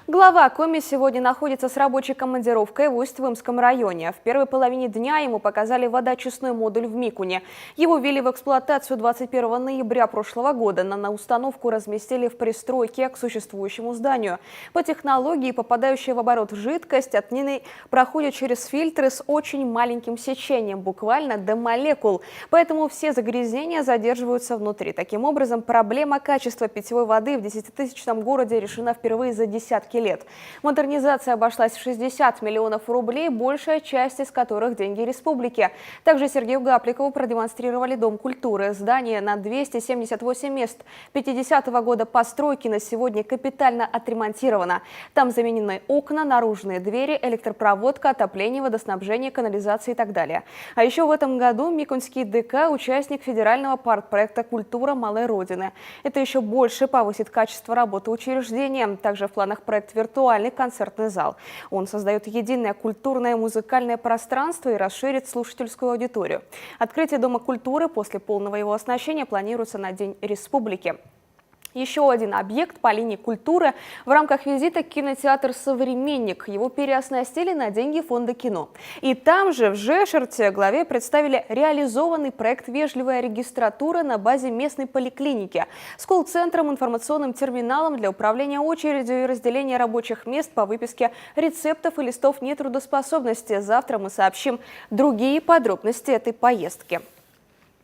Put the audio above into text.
Глава Коми сегодня находится с рабочей командировкой в Усть-Вымском районе. В первой половине дня ему показали водоочистной модуль в Микуне. Его ввели в эксплуатацию 21 ноября прошлого года. На установку разместили в пристройке к существующему зданию. По технологии, попадающая в оборот жидкость от ней проходит через фильтры с очень маленьким сечением, буквально до молекул. Поэтому все загрязнения задерживаются внутри. Таким образом, проблема качества питьевой воды в 10-тысячном городе решена впервые за десятки лет. Модернизация обошлась в 60 миллионов рублей, большая часть из которых деньги республики. Также Сергею Гапликову продемонстрировали Дом культуры. Здание на 278 мест 50-го года постройки на сегодня капитально отремонтировано. Там заменены окна, наружные двери, электропроводка, отопление, водоснабжение, канализация и так далее. А еще в этом году Микунский ДК – участник федерального партпроекта «Культура малой Родины». Это еще больше повысит качество работы учреждения. Также в планах проект «Виртуальный концертный зал». Он создает единое культурное музыкальное пространство и расширит слушательскую аудиторию. Открытие Дома культуры после полного его оснащения планируется на День республики. Еще один объект по линии культуры в рамках визита кинотеатр «Современник». Его переоснастили на деньги фонда кино. И там же, в Жешерте, главе представили реализованный проект «Вежливая регистратура» на базе местной поликлиники с колл-центром, информационным терминалом для управления очередью и разделения рабочих мест по выписке рецептов и листов нетрудоспособности. Завтра мы сообщим другие подробности этой поездки.